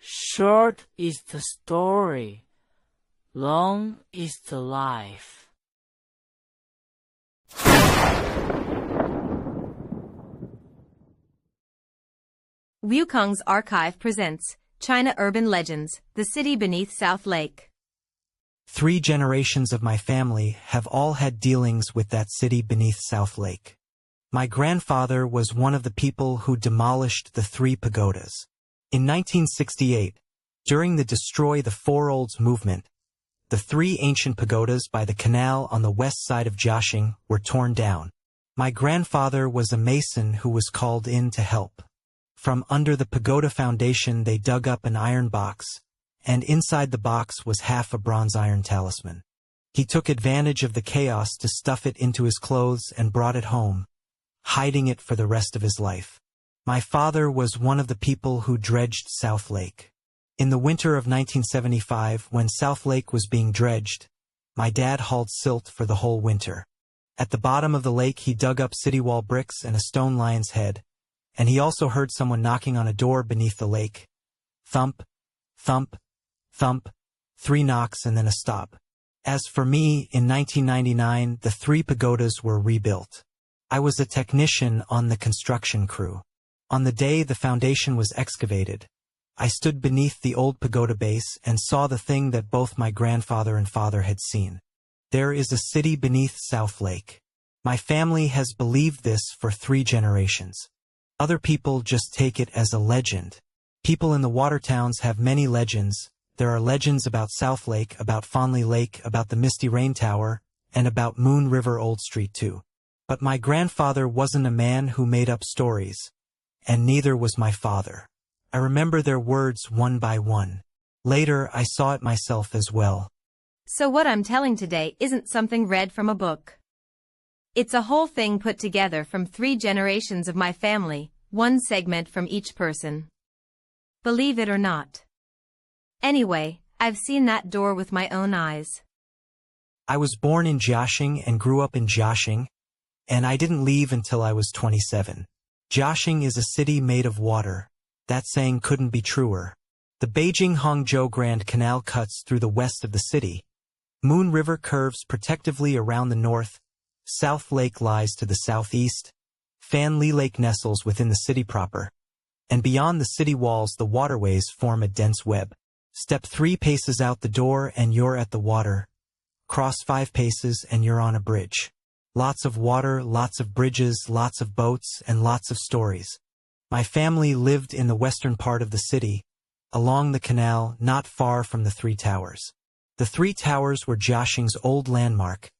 Short is the story, long is the life. Wukong's archive presents China Urban Legends, The City Beneath South Lake. 3 generations of my family have all had dealings with that city beneath South Lake. My grandfather was one of the people who demolished the 3 pagodas. In 1968, during the Destroy the Four Olds movement, the 3 ancient pagodas by the Canal on the west side of Jiaxing were torn down. My grandfather was a mason who was called in to help. From under the pagoda foundation they dug up an iron box, and inside the box was half a bronze iron talisman. He took advantage of the chaos to stuff it into his clothes and brought it home, hiding it for the rest of his life. My father was one of the people who dredged South Lake. In the winter of 1975, when South Lake was being dredged, my dad hauled silt for the whole winter. At the bottom of the lake he dug up city wall bricks and a stone lion's head, and he also heard someone knocking on a door beneath the lake. Thump, thump, thump, 3 knocks and then a stop. As for me, in 1999, the 3 pagodas were rebuilt. I was a technician on the construction crew. On the day the foundation was excavated, I stood beneath the old pagoda base and saw the thing that both my grandfather and father had seen. There is a city beneath South Lake. My family has believed this for 3 generations. Other people just take it as a legend. People in the water towns have many legends. There are legends about South Lake, about Fondly Lake, about the Misty Rain Tower, and about Moon River Old Street too. But my grandfather wasn't a man who made up stories, and neither was my father. I remember their words one by one. Later I saw it myself as well. So what I'm telling today isn't something read from a book. It's a whole thing put together from 3 generations of my family, 1 segment from each person. Believe it or not. Anyway, I've seen that door with my own eyes. I was born in Jiaxing and grew up in Jiaxing, and I didn't leave until I was 27. Jiaxing is a city made of water. That saying couldn't be truer. The Beijing-Hangzhou Grand Canal cuts through the west of the city. Moon River curves protectively around the north. South Lake lies to the southeast. Fan Li Lake nestles within the city proper. And beyond the city walls the waterways form a dense web. Step 3 paces out the door and you're at the water. Cross 5 paces and you're on a bridge. Lots of water, lots of bridges, lots of boats, and lots of stories. My family lived in the western part of the city, along the canal, not far from the 3 towers. The 3 towers were Jiaxing's old landmark.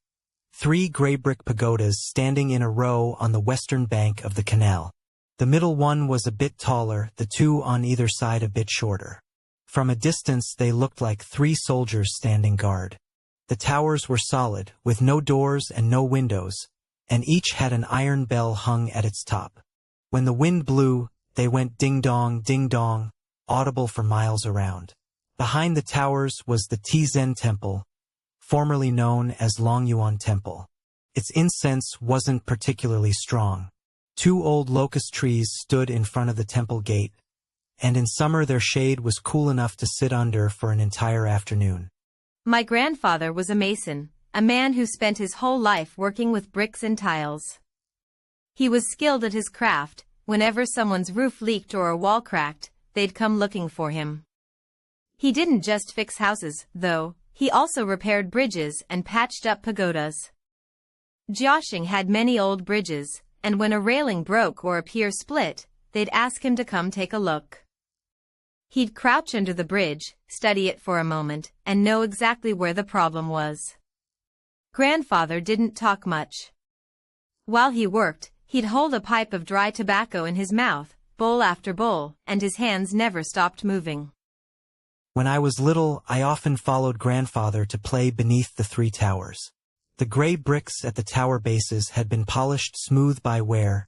3 gray brick pagodas standing in a row on the western bank of the canal. The middle one was a bit taller, the 2 on either side a bit shorter. From a distance they looked like 3 soldiers standing guard. The towers were solid, with no doors and no windows, and each had an iron bell hung at its top. When the wind blew, they went ding-dong, audible for miles around. Behind the towers was the Tizhen Temple, formerly known as Longyuan Temple. Its incense wasn't particularly strong. 2 old locust trees stood in front of the temple gate, and in summer their shade was cool enough to sit under for an entire afternoon. My grandfather was a mason, a man who spent his whole life working with bricks and tiles. He was skilled at his craft. Whenever someone's roof leaked or a wall cracked, they'd come looking for him. He didn't just fix houses, though, he also repaired bridges and patched up pagodas. Jiaxing had many old bridges, and when a railing broke or a pier split, they'd ask him to come take a look. He'd crouch under the bridge, study it for a moment, and know exactly where the problem was. Grandfather didn't talk much. While he worked, he'd hold a pipe of dry tobacco in his mouth, bowl after bowl, and his hands never stopped moving. When I was little, I often followed grandfather to play beneath the 3 towers. The gray bricks at the tower bases had been polished smooth by wear,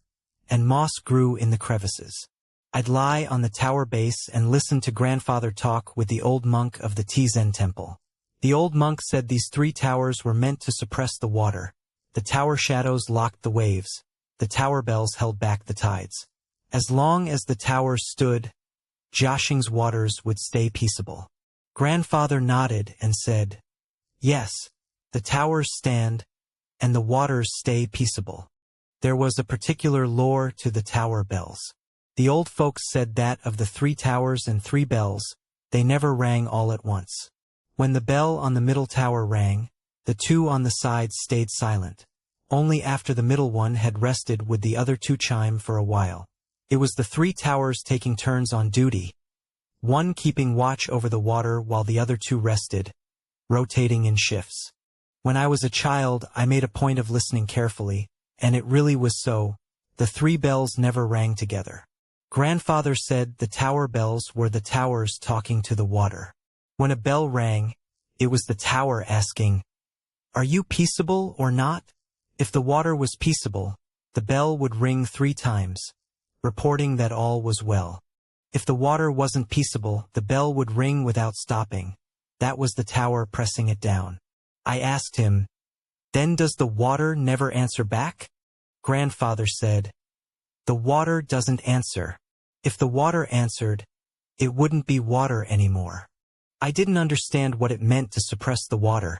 and moss grew in the crevices. I'd lie on the tower base and listen to grandfather talk with the old monk of the Tizhen Temple. The old monk said these 3 towers were meant to suppress the water. The tower shadows locked the waves. The tower bells held back the tides. As long as the towers stood, Jiaxing's waters would stay peaceable. Grandfather nodded and said, "Yes, the towers stand, and the waters stay peaceable." There was a particular lore to the tower bells. The old folks said that of the 3 towers and 3 bells, they never rang all at once. When the bell on the middle tower rang, the 2 on the sides stayed silent. Only after the middle one had rested would the other 2 chime for a while. It was the 3 towers taking turns on duty, one keeping watch over the water while the other 2 rested, rotating in shifts. When I was a child, I made a point of listening carefully, and it really was so. The 3 bells never rang together. Grandfather said the tower bells were the towers talking to the water. When a bell rang, it was the tower asking, "Are you peaceable or not?" If the water was peaceable, the bell would ring 3 times, reporting that all was well. If the water wasn't peaceable, the bell would ring without stopping. That was the tower pressing it down. I asked him, "Then does the water never answer back?" Grandfather said, "The water doesn't answer. If the water answered, it wouldn't be water anymore." I didn't understand what it meant to suppress the water.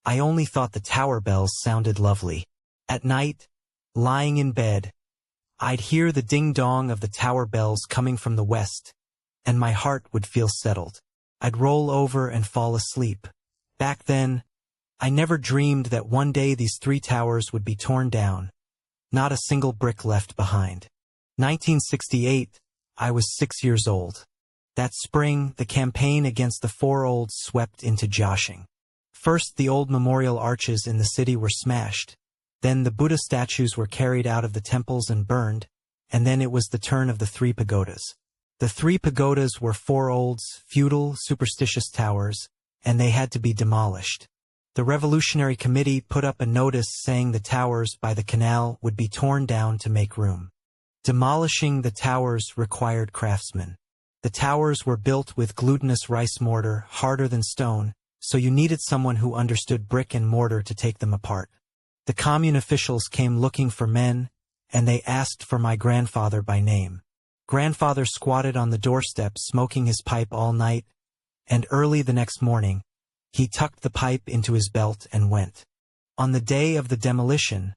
I only thought the tower bells sounded lovely. At night, lying in bed, I'd hear the ding-dong of the tower bells coming from the west, and my heart would feel settled. I'd roll over and fall asleep. Back then, I never dreamed that one day these 3 towers would be torn down, not a single brick left behind. 1968, I was 6 years old. That spring, the campaign against the 4 olds swept into Jiaxing. First, the old memorial arches in the city were smashed. Then the Buddha statues were carried out of the temples and burned, and then it was the turn of the 3 pagodas. The 3 pagodas were 4 olds, feudal, superstitious towers, and they had to be demolished. The Revolutionary Committee put up a notice saying the towers by the canal would be torn down to make room. Demolishing the towers required craftsmen. The towers were built with glutinous rice mortar, harder than stone, so you needed someone who understood brick and mortar to take them apart. The commune officials came looking for men, and they asked for my grandfather by name. Grandfather squatted on the doorstep smoking his pipe all night, and early the next morning, he tucked the pipe into his belt and went. On the day of the demolition,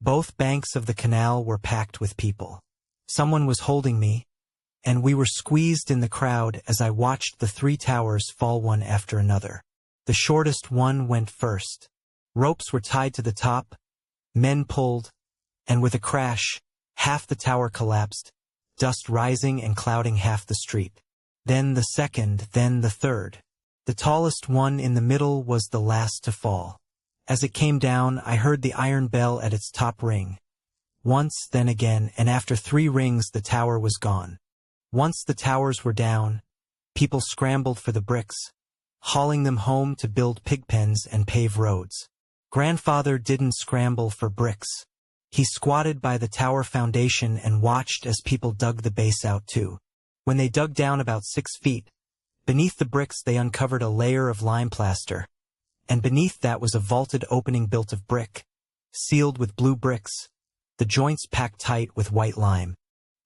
both banks of the canal were packed with people. Someone was holding me, and we were squeezed in the crowd as I watched the 3 towers fall one after another. The shortest one went first. Ropes were tied to the top, men pulled, and with a crash, half the tower collapsed, dust rising and clouding half the street. Then the second, then the third. The tallest one in the middle was the last to fall. As it came down, I heard the iron bell at its top ring. Once, then again, and after 3 rings the tower was gone. Once the towers were down, people scrambled for the bricks, hauling them home to build pig pens and pave roads. Grandfather didn't scramble for bricks. He squatted by the tower foundation and watched as people dug the base out too. When they dug down about 6 feet, beneath the bricks they uncovered a layer of lime plaster, and beneath that was a vaulted opening built of brick, sealed with blue bricks, the joints packed tight with white lime.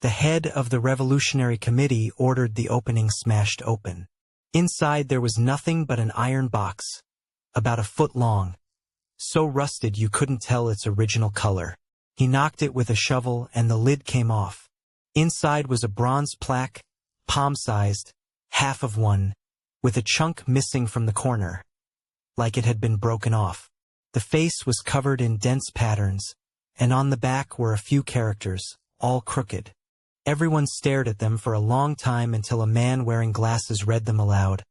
The head of the Revolutionary Committee ordered the opening smashed open. Inside there was nothing but an iron box, about a foot long, so rusted you couldn't tell its original color. He knocked it with a shovel and the lid came off. Inside was a bronze plaque, palm-sized, half of one, with a chunk missing from the corner, like it had been broken off. The face was covered in dense patterns, and on the back were a few characters, all crooked. Everyone stared at them for a long time until a man wearing glasses read them aloud.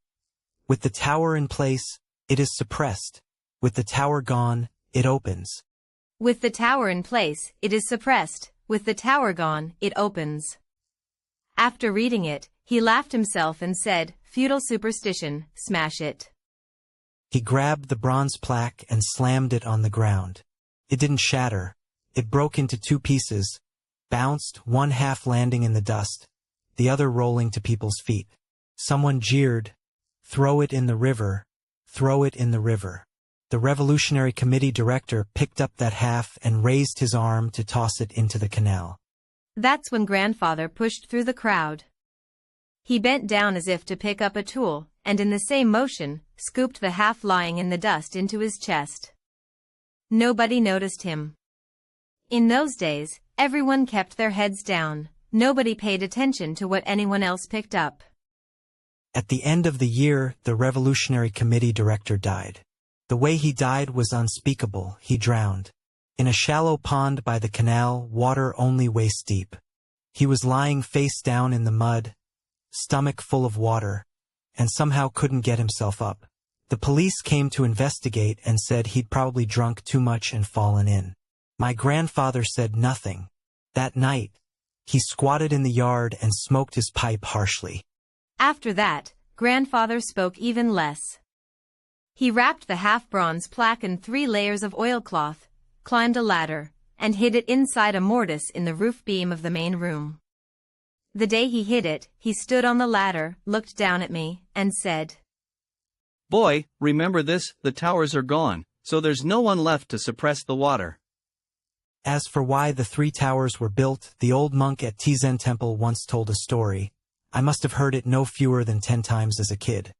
With the tower in place, it is suppressed. With the tower gone, it opens. With the tower in place, it is suppressed. With the tower gone, it opens. After reading it, he laughed himself and said, "Feudal superstition, smash it." He grabbed the bronze plaque and slammed it on the ground. It didn't shatter. It broke into 2 pieces, bounced, one half landing in the dust, the other rolling to people's feet. Someone jeered, "Throw it in the river, throw it in the river." The Revolutionary Committee director picked up that half and raised his arm to toss it into the canal. That's when Grandfather pushed through the crowd. He bent down as if to pick up a tool, and in the same motion, scooped the half lying in the dust into his chest. Nobody noticed him. In those days, everyone kept their heads down. Nobody paid attention to what anyone else picked up. At the end of the year, the Revolutionary Committee director died. The way he died was unspeakable. He drowned. In a shallow pond by the canal, water only waist deep. He was lying face down in the mud, stomach full of water, and somehow couldn't get himself up. The police came to investigate and said he'd probably drunk too much and fallen in. My grandfather said nothing. That night, he squatted in the yard and smoked his pipe harshly. After that, grandfather spoke even less. He wrapped the half-bronze plaque in 3 layers of oilcloth, climbed a ladder, and hid it inside a mortise in the roof beam of the main room. The day he hid it, he stood on the ladder, looked down at me, and said, "Boy, remember this, the towers are gone, so there's no one left to suppress the water." As for why the 3 towers were built, the old monk at Tizen Temple once told a story. I must have heard it no fewer than 10 times as a kid.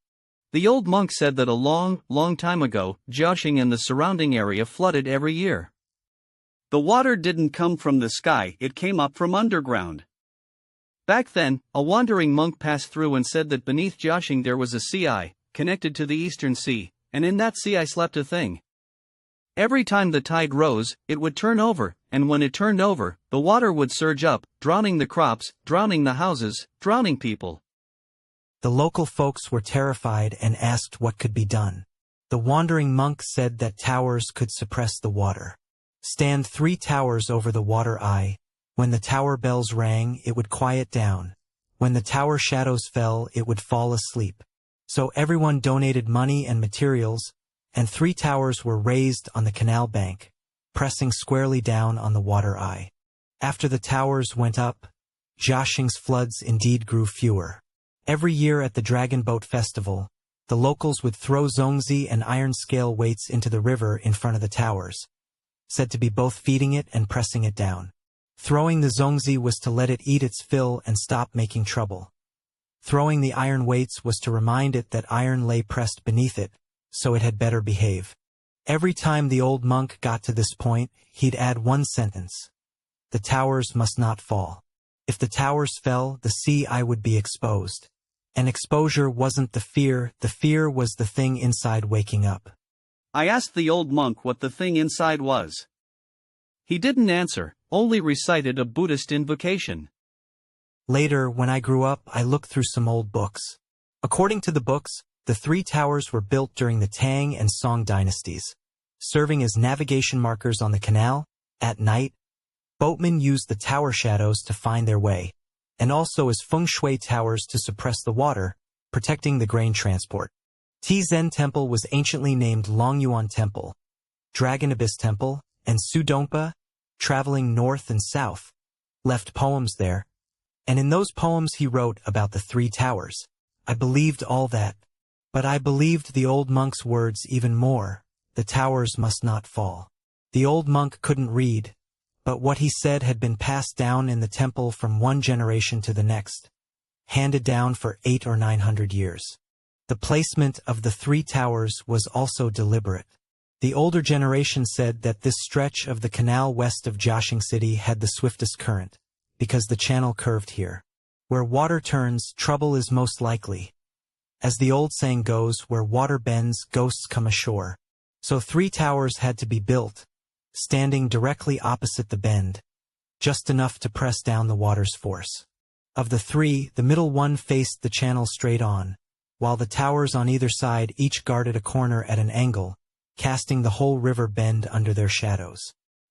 The old monk said that a long, long time ago, Jiaxing and the surrounding area flooded every year. The water didn't come from the sky, it came up from underground. Back then, a wandering monk passed through and said that beneath Jiaxing there was a sea connected to the eastern sea, and in that sea slept a thing. Every time the tide rose, it would turn over, and when it turned over, the water would surge up, drowning the crops, drowning the houses, drowning people. The local folks were terrified and asked what could be done. The wandering monk said that towers could suppress the water. Stand 3 towers over the water eye. When the tower bells rang, it would quiet down. When the tower shadows fell, it would fall asleep. So everyone donated money and materials, and 3 towers were raised on the canal bank, pressing squarely down on the water eye. After the towers went up, Jiaxing's floods indeed grew fewer. Every year at the Dragon Boat Festival, the locals would throw zongzi and iron scale weights into the river in front of the towers, said to be both feeding it and pressing it down. Throwing the zongzi was to let it eat its fill and stop making trouble. Throwing the iron weights was to remind it that iron lay pressed beneath it, so it had better behave. Every time the old monk got to this point, he'd add 1 sentence. The towers must not fall. If the towers fell, the sea would be exposed. And exposure wasn't the fear was the thing inside waking up. I asked the old monk what the thing inside was. He didn't answer, only recited a Buddhist invocation. Later, when I grew up, I looked through some old books. According to the books, the 3 towers were built during the Tang and Song dynasties, serving as navigation markers on the canal. At night, boatmen used the tower shadows to find their way, and also as feng shui towers to suppress the water, protecting the grain transport. Tizen Temple was anciently named Longyuan Temple, Dragon Abyss Temple, and Sudongpa, traveling north and south, left poems there, and in those poems he wrote about the 3 towers. I believed all that, but I believed the old monk's words even more. The towers must not fall. The old monk couldn't read, but what he said had been passed down in the temple from one generation to the next, handed down for 800 or 900 years. The placement of the 3 towers was also deliberate. The older generation said that this stretch of the canal west of Jiaxing City had the swiftest current, because the channel curved here. Where water turns, trouble is most likely. As the old saying goes, where water bends, ghosts come ashore. So 3 towers had to be built, standing directly opposite the bend, just enough to press down the water's force. Of the 3, the middle one faced the channel straight on, while the towers on either side each guarded a corner at an angle, casting the whole river bend under their shadows.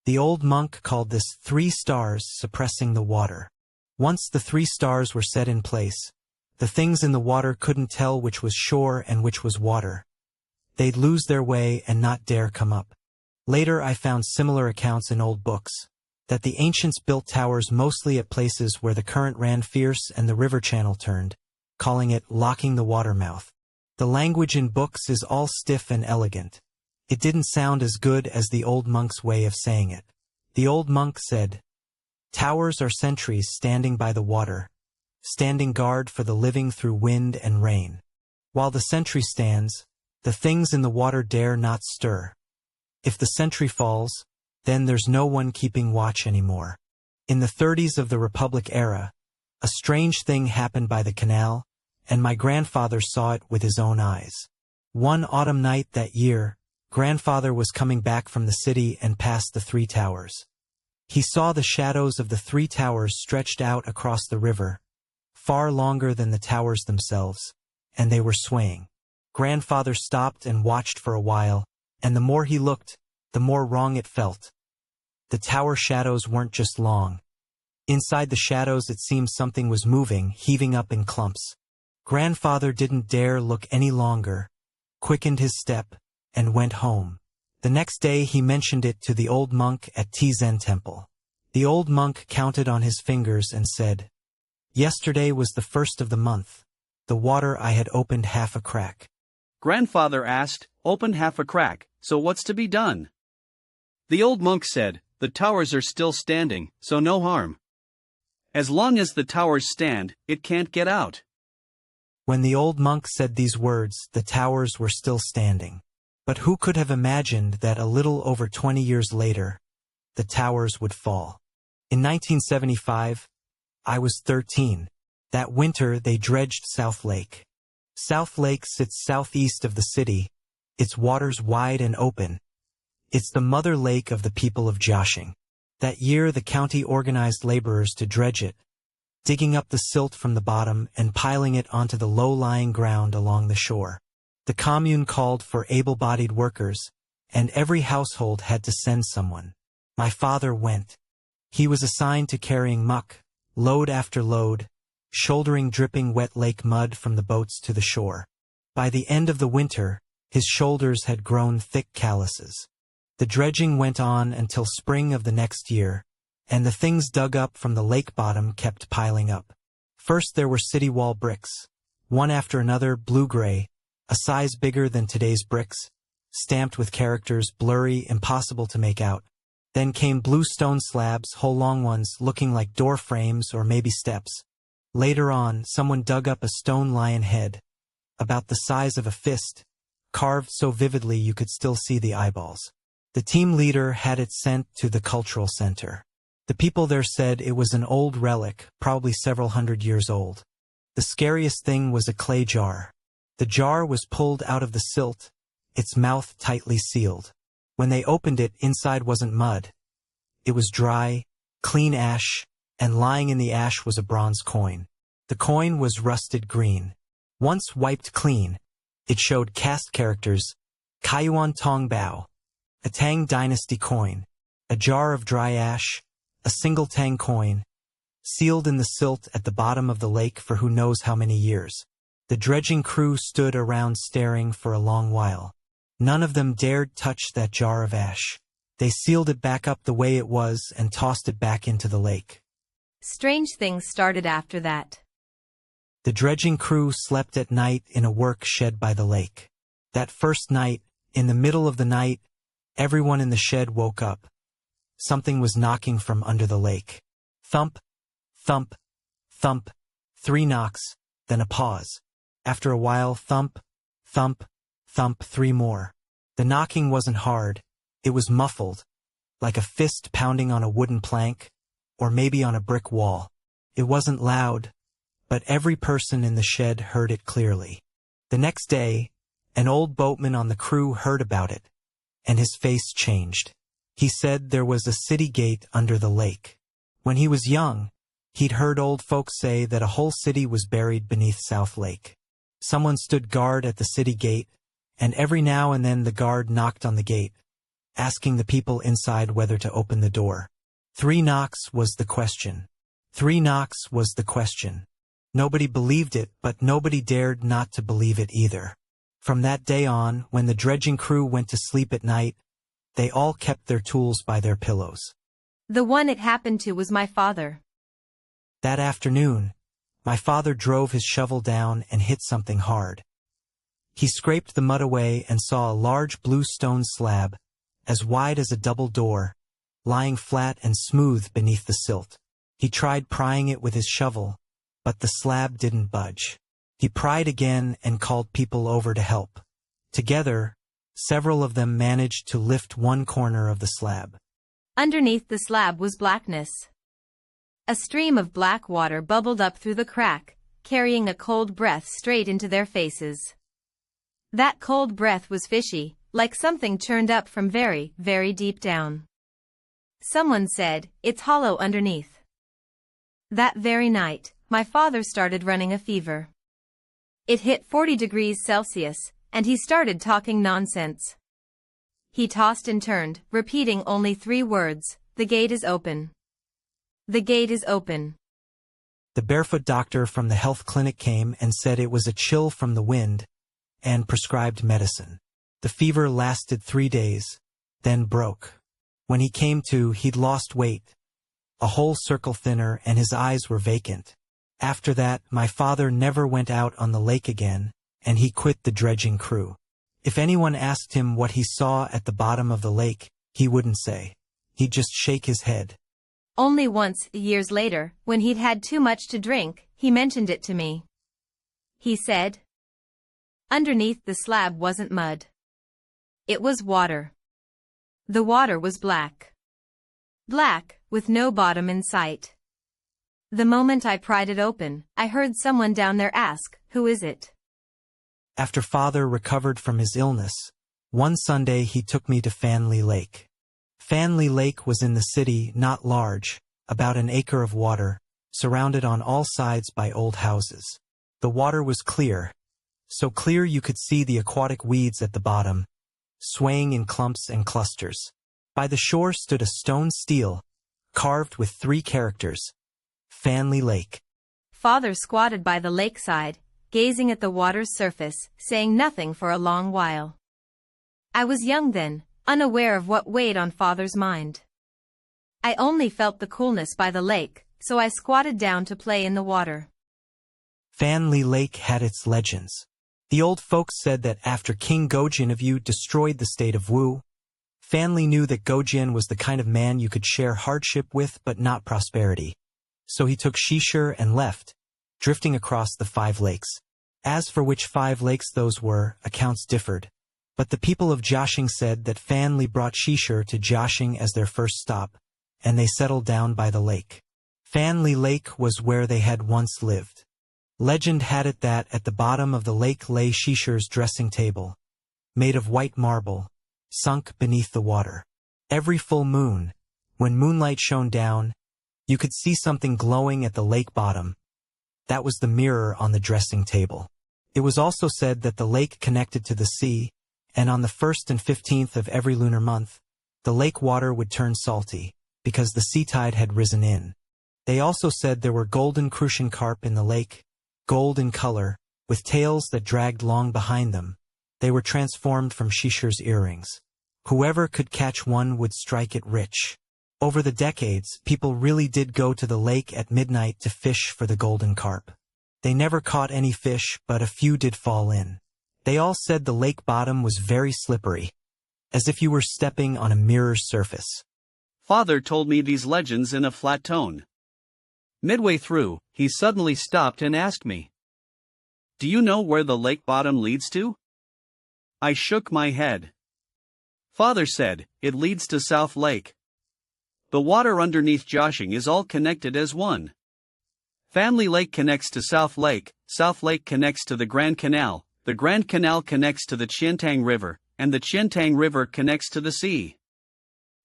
The old monk called this 3 stars suppressing the water. Once the 3 stars were set in place, the things in the water couldn't tell which was shore and which was water. They'd lose their way and not dare come up. Later I found similar accounts in old books, that the ancients built towers mostly at places where the current ran fierce and the river channel turned, calling it locking the water mouth. The language in books is all stiff and elegant. It didn't sound as good as the old monk's way of saying it. The old monk said, "Towers are sentries standing by the water. standing guard for the living through wind and rain. While the sentry stands, the things in the water dare not stir. If the sentry falls, then there's no one keeping watch anymore. In the 30s of the Republic era, a strange thing happened by the canal, and my grandfather saw it with his own eyes. One autumn night that year, grandfather was coming back from the city and passed the 3 towers. He saw the shadows of the 3 towers stretched out across the river, far longer than the towers themselves, and they were swaying. Grandfather stopped and watched for a while, and the more he looked, the more wrong it felt. The tower shadows weren't just long. Inside the shadows it seemed something was moving, heaving up in clumps. Grandfather didn't dare look any longer, quickened his step, and went home. The next day he mentioned it to the old monk at Tizen Temple. The old monk counted on his fingers and said, "Yesterday was the 1st of the month. The water I had opened half a crack." Grandfather asked, "Open half a crack, so what's to be done?" The old monk said, "The towers are still standing, so no harm. As long as the towers stand, it can't get out." When the old monk said these words, the towers were still standing. But who could have imagined that a little over 20 years later, the towers would fall? In 1975, I was 13. That winter they dredged South Lake. South Lake sits southeast of the city, its waters wide and open. It's the mother lake of the people of Jiaxing. That year the county organized laborers to dredge it, digging up the silt from the bottom and piling it onto the low-lying ground along the shore. The commune called for able-bodied workers, and every household had to send someone. My father went. He was assigned to carrying muck, load after load, shouldering dripping wet lake mud from the boats to the shore. By the end of the winter, his shoulders had grown thick calluses. The dredging went on until spring of the next year, and the things dug up from the lake bottom kept piling up. First there were city wall bricks, one after another blue-gray, a size bigger than today's bricks, stamped with characters blurry, impossible to make out. Then came blue stone slabs, whole long ones looking like door frames or maybe steps. Later on, someone dug up a stone lion head, about the size of a fist, carved so vividly you could still see the eyeballs. The team leader had it sent to the cultural center. The people there said it was an old relic, probably several hundred years old. The scariest thing was a clay jar. The jar was pulled out of the silt, its mouth tightly sealed. When they opened it, inside wasn't mud. It was dry, clean ash, and lying in the ash was a bronze coin. The coin was rusted green. Once wiped clean, it showed cast characters, Kaiyuan Tong Bao, a Tang Dynasty coin, a jar of dry ash, a single Tang coin, sealed in the silt at the bottom of the lake for who knows how many years. The dredging crew stood around staring for a long while. None of them dared touch that jar of ash. They sealed it back up the way it was and tossed it back into the lake. Strange things started after that. The dredging crew slept at night in a work shed by the lake. That first night, in the middle of the night, everyone in the shed woke up. Something was knocking from under the lake. Thump, thump, thump, 3 knocks, then a pause. After a while, thump, thump, thump, 3 more. The knocking wasn't hard. It was muffled, like a fist pounding on a wooden plank, or maybe on a brick wall. It wasn't loud, but every person in the shed heard it clearly. The next day, an old boatman on the crew heard about it, and his face changed. He said there was a city gate under the lake. When he was young, he'd heard old folks say that a whole city was buried beneath South Lake. Someone stood guard at the city gate, and every now and then the guard knocked on the gate, asking the people inside whether to open the door. 3 knocks was the question. 3 knocks was the question. Nobody believed it, but nobody dared not to believe it either. From that day on, when the dredging crew went to sleep at night, they all kept their tools by their pillows. The one it happened to was my father. That afternoon, my father drove his shovel down and hit something hard. He scraped the mud away and saw a large blue stone slab, as wide as a double door, lying flat and smooth beneath the silt. He tried prying it with his shovel, but the slab didn't budge. He pried again and called people over to help. Together, several of them managed to lift one corner of the slab. Underneath the slab was blackness. A stream of black water bubbled up through the crack, carrying a cold breath straight into their faces. That cold breath was fishy, like something churned up from very, very deep down. Someone said, "It's hollow underneath." That very night, my father started running a fever. It hit 40 degrees Celsius, and he started talking nonsense. He tossed and turned, repeating only 3 words, "The gate is open. The gate is open." The barefoot doctor from the health clinic came and said it was a chill from the wind, and prescribed medicine. The fever lasted 3 days, then broke. When he came to, he'd lost weight, a whole circle thinner, and his eyes were vacant. After that, my father never went out on the lake again, and he quit the dredging crew. If anyone asked him what he saw at the bottom of the lake, he wouldn't say. He'd just shake his head. Only once, years later, when he'd had too much to drink, he mentioned it to me. He said, "Underneath the slab wasn't mud. It was water. The water was black. Black, with no bottom in sight." The moment I pried it open, I heard someone down there ask, "Who is it?" After father recovered from his illness, one Sunday he took me to Fanli Lake. Fanli Lake was in the city, not large, about an acre of water, surrounded on all sides by old houses. The water was clear, so clear you could see the aquatic weeds at the bottom, swaying in clumps and clusters. By the shore stood a stone stele, carved with 3 characters, Fanli Lake. Father squatted by the lakeside, gazing at the water's surface, saying nothing for a long while. I was young then, unaware of what weighed on father's mind. I only felt the coolness by the lake, so I squatted down to play in the water. Fanli Lake had its legends. The old folks said that after King Gojin of Yu destroyed the state of Wu, Fanli knew that Gojin was the kind of man you could share hardship with but not prosperity. So he took Shishir and left, drifting across the 5 lakes. As for which 5 lakes those were, accounts differed. But the people of Jiaxing said that Fanli brought Shishir to Jiaxing as their first stop, and they settled down by the lake. Fanli Lake was where they had once lived. Legend had it that at the bottom of the lake lay Shishir's dressing table, made of white marble, sunk beneath the water. Every full moon, when moonlight shone down, you could see something glowing at the lake bottom. That was the mirror on the dressing table. It was also said that the lake connected to the sea, and on the 1st and 15th of every lunar month, the lake water would turn salty, because the sea tide had risen in. They also said there were golden crucian carp in the lake, gold in color, with tails that dragged long behind them. They were transformed from Shishir's earrings. Whoever could catch one would strike it rich. Over the decades, people really did go to the lake at midnight to fish for the golden carp. They never caught any fish, but a few did fall in. They all said the lake bottom was very slippery, as if you were stepping on a mirror's surface. Father told me these legends in a flat tone. Midway through, he suddenly stopped and asked me, "Do you know where the lake bottom leads to?" I shook my head. Father said, "It leads to South Lake. The water underneath Jiaxing is all connected as one. Fanli Lake connects to South Lake connects to the Grand Canal connects to the Qiantang River, and the Qiantang River connects to the sea.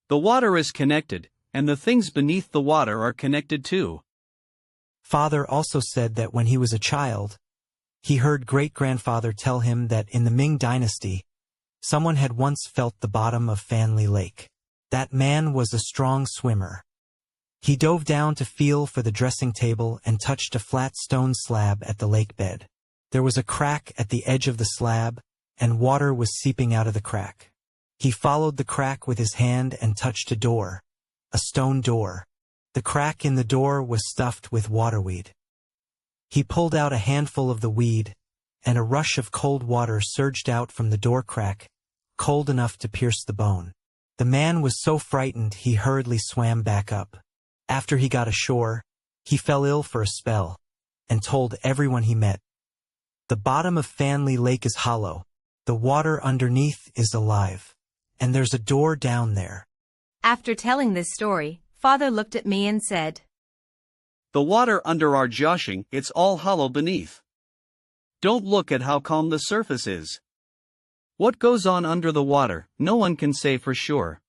The water is connected, and the things beneath the water are connected too." Father also said that when he was a child, he heard great-grandfather tell him that in the Ming Dynasty, someone had once felt the bottom of Fanli Lake. That man was a strong swimmer. He dove down to feel for the dressing table and touched a flat stone slab at the lake bed. There was a crack at the edge of the slab, and water was seeping out of the crack. He followed the crack with his hand and touched a door, a stone door. The crack in the door was stuffed with waterweed. He pulled out a handful of the weed, and a rush of cold water surged out from the door crack, cold enough to pierce the bone. The man was so frightened he hurriedly swam back up. After he got ashore, he fell ill for a spell. and told everyone he met. The bottom of Fanli Lake is hollow. The water underneath is alive. And there's a door down there. After telling this story, Father looked at me and said, The water under our Jiaxing, it's all hollow beneath. Don't look at how calm the surface is. What goes on under the water, no one can say for sure.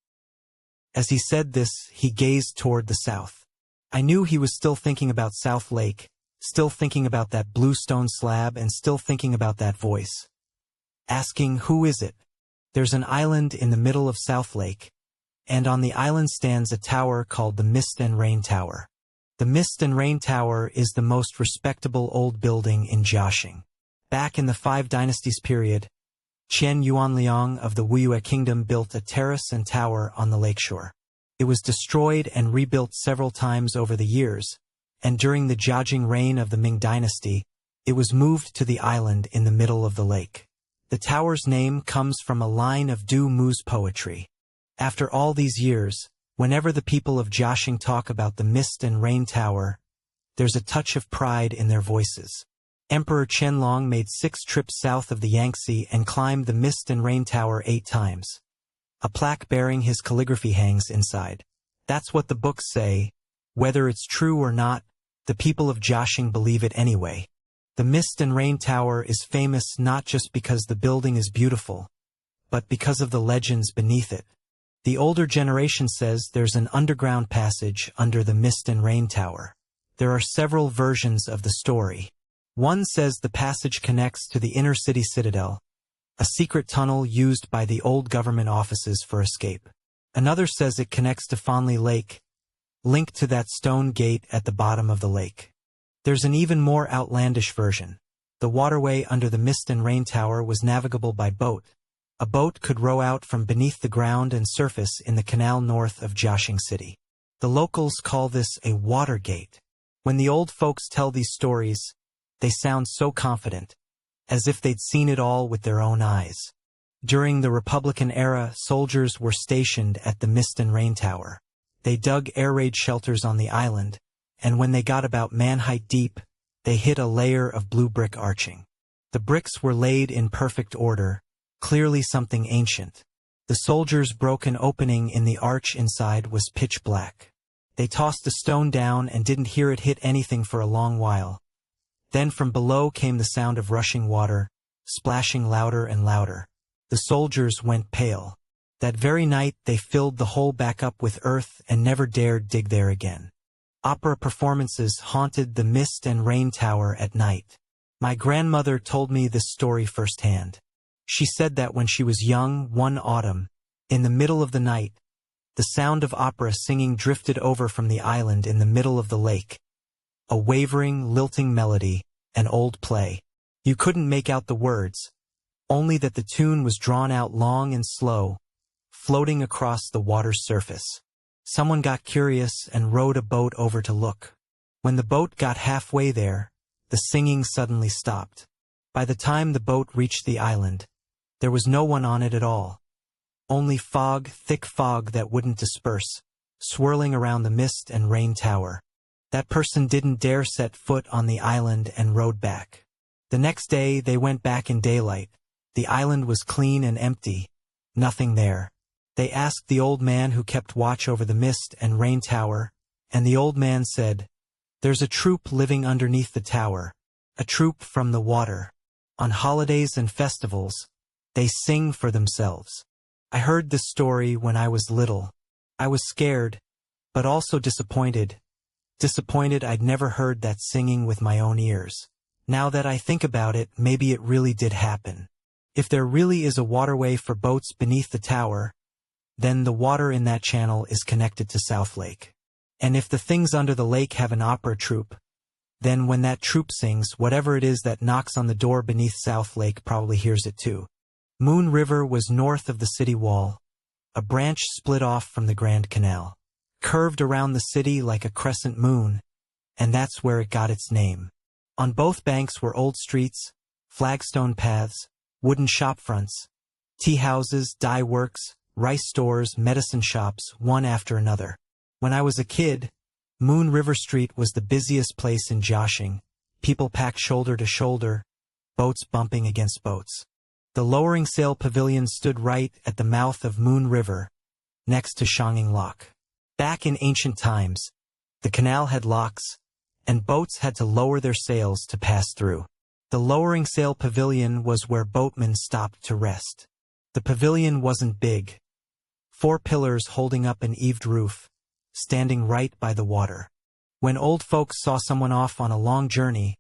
As he said this, he gazed toward the south. I knew he was still thinking about South Lake, still thinking about that blue stone slab, and still thinking about that voice. Asking, who is it? There's an island in the middle of South Lake, and on the island stands a tower called the Mist and Rain Tower. The Mist and Rain Tower is the most respectable old building in Jiaxing. Back in the Five Dynasties period, Qian Yuanliang of the Wuyue Kingdom built a terrace and tower on the lakeshore. It was destroyed and rebuilt several times over the years, and during the Jiajing reign of the Ming Dynasty, it was moved to the island in the middle of the lake. The tower's name comes from a line of Du Mu's poetry. After all these years, whenever the people of Jiaxing talk about the Mist and Rain Tower, there's a touch of pride in their voices. Emperor Qianlong made 6 trips south of the Yangtze and climbed the Mist and Rain Tower 8 times. A plaque bearing his calligraphy hangs inside. That's what the books say. Whether it's true or not, the people of Jiaxing believe it anyway. The Mist and Rain Tower is famous not just because the building is beautiful, but because of the legends beneath it. The older generation says there's an underground passage under the Mist and Rain Tower. There are several versions of the story. One says the passage connects to the inner city citadel, a secret tunnel used by the old government offices for escape. Another says it connects to Fanli Lake, linked to that stone gate at the bottom of the lake. There's an even more outlandish version. The waterway under the Mist and Rain Tower was navigable by boat. A boat could row out from beneath the ground and surface in the canal north of Jiaxing City. The locals call this a water gate. When the old folks tell these stories, they sound so confident, as if they'd seen it all with their own eyes. During the Republican era, soldiers were stationed at the Mist and Rain Tower. They dug air raid shelters on the island, and when they got about man-height deep, they hit a layer of blue brick arching. The bricks were laid in perfect order, clearly something ancient. The soldiers broke an opening in the arch inside was pitch black. They tossed a stone down and didn't hear it hit anything for a long while. Then from below came the sound of rushing water, splashing louder and louder. The soldiers went pale. That very night they filled the hole back up with earth and never dared dig there again. Opera performances haunted the Mist and Rain Tower at night. My grandmother told me this story firsthand. She said that when she was young, one autumn, in the middle of the night, the sound of opera singing drifted over from the island in the middle of the lake. A wavering, lilting melody, an old play. You couldn't make out the words, only that the tune was drawn out long and slow, floating across the water's surface. Someone got curious and rowed a boat over to look. When the boat got halfway there, the singing suddenly stopped. By the time the boat reached the island, there was no one on it at all. Only fog, thick fog that wouldn't disperse, swirling around the Mist and Rain Tower. That person didn't dare set foot on the island and rowed back. The next day they went back in daylight. The island was clean and empty. Nothing there. They asked the old man who kept watch over the Mist and Rain Tower, and the old man said, "There's a troop living underneath the tower, a troop from the water. On holidays and festivals, they sing for themselves." I heard this story when I was little. I was scared, but also disappointed. Disappointed I'd never heard that singing with my own ears. Now that I think about it, maybe it really did happen. If there really is a waterway for boats beneath the tower, then the water in that channel is connected to South Lake. And if the things under the lake have an opera troupe, then when that troupe sings, whatever it is that knocks on the door beneath South Lake probably hears it too. Moon River was north of the city wall. A branch split off from the Grand Canal, curved around the city like a crescent moon, and that's where it got its name. On both banks were old streets, flagstone paths, wooden shop fronts, tea houses, dye works, rice stores, medicine shops, one after another. When I was a kid, Moon River Street was the busiest place in Jiaxing. people packed shoulder to shoulder, boats bumping against boats. The lowering sail pavilion stood right at the mouth of Moon River, next to Shanging Lock. Back in ancient times, the canal had locks, and boats had to lower their sails to pass through. The lowering sail pavilion was where boatmen stopped to rest. The pavilion wasn't big. 4 pillars holding up an eaved roof, standing right by the water. When old folks saw someone off on a long journey,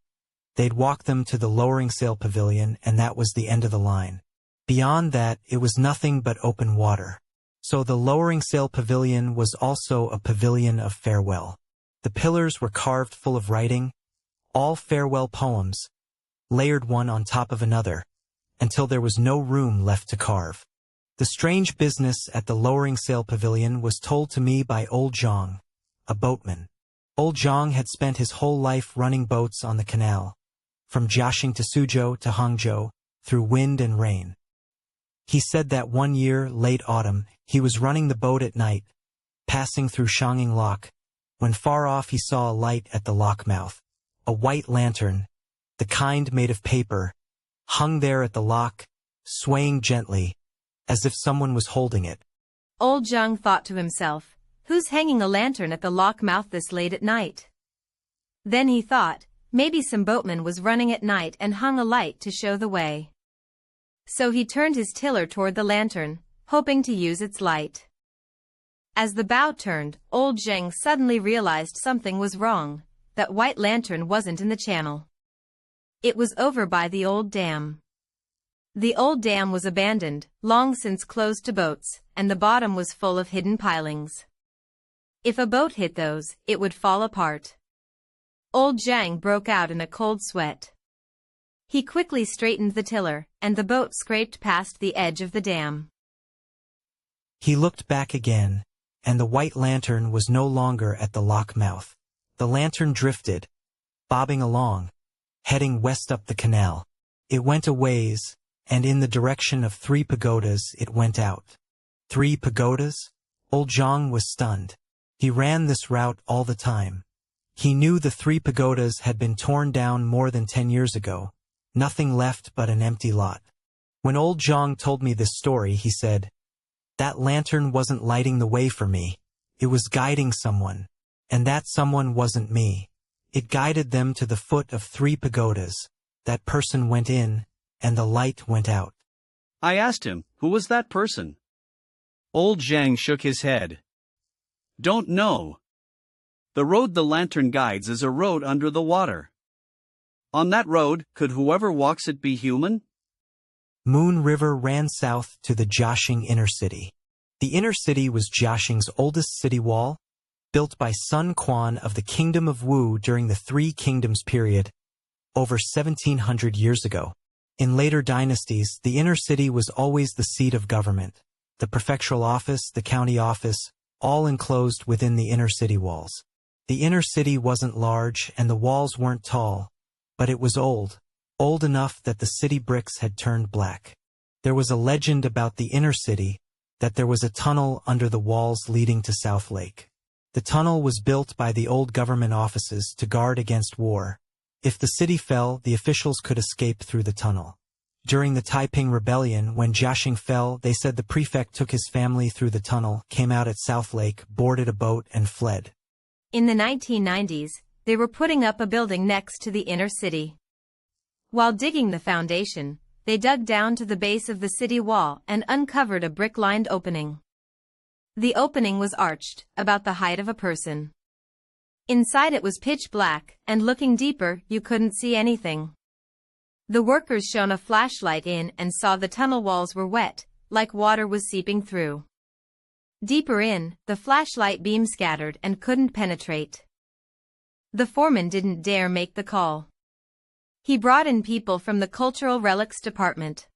they'd walk them to the lowering sail pavilion, and that was the end of the line. Beyond that, it was nothing but open water. So the lowering sail pavilion was also a pavilion of farewell. The pillars were carved full of writing, all farewell poems, layered one on top of another, until there was no room left to carve. The strange business at the lowering sail pavilion was told to me by old Zhang, a boatman. Old Zhang had spent his whole life running boats on the canal, from Jiaxing to Suzhou to Hangzhou, through wind and rain. He said that one year, late autumn, he was running the boat at night, passing through Shanging Lock, when far off he saw a light at the lock mouth. A white lantern, the kind made of paper, hung there at the lock, swaying gently, as if someone was holding it. Old Zhang thought to himself, who's hanging a lantern at the lock mouth this late at night? Then he thought, maybe some boatman was running at night and hung a light to show the way. So he turned his tiller toward the lantern, hoping to use its light. As the bow turned, old Zhang suddenly realized something was wrong. That white lantern wasn't in the channel. It was over by the old dam. The old dam was abandoned, long since closed to boats, and the bottom was full of hidden pilings. If a boat hit those, it would fall apart. Old Zhang broke out in a cold sweat. He quickly straightened the tiller, and the boat scraped past the edge of the dam. He looked back again, and the white lantern was no longer at the lock mouth. The lantern drifted, bobbing along, heading west up the canal. It went a ways, and in the direction of 3 pagodas it went out. 3 pagodas? Old Zhang was stunned. He ran this route all the time. He knew the 3 pagodas had been torn down more than 10 years ago, nothing left but an empty lot. When old Zhang told me this story, he said, "That lantern wasn't lighting the way for me. It was guiding someone. And that someone wasn't me. It guided them to the foot of 3 pagodas. That person went in, and the light went out." I asked him, who was that person? Old Zhang shook his head. Don't know. The road the lantern guides is a road under the water. On that road, could whoever walks it be human? Moon River ran south to the Jiaxing inner city. The inner city was Jiaxing's oldest city wall, built by Sun Quan of the Kingdom of Wu during the 3 Kingdoms period, over 1700 years ago. In later dynasties, the inner city was always the seat of government. The prefectural office, the county office, all enclosed within the inner city walls. The inner city wasn't large and the walls weren't tall, but it was old enough that the city bricks had turned black. There was a legend about the inner city, that there was a tunnel under the walls leading to South Lake. The tunnel was built by the old government offices to guard against war. If the city fell, the officials could escape through the tunnel. During the Taiping Rebellion, when Jiaxing fell, they said the prefect took his family through the tunnel, came out at South Lake, boarded a boat, and fled. In the 1990s, they were putting up a building next to the inner city. While digging the foundation, they dug down to the base of the city wall and uncovered a brick-lined opening. The opening was arched, about the height of a person. Inside it was pitch black, and looking deeper, you couldn't see anything. The workers shone a flashlight in and saw the tunnel walls were wet, like water was seeping through. Deeper in, the flashlight beam scattered and couldn't penetrate. The foreman didn't dare make the call. He brought in people from the Cultural Relics Department.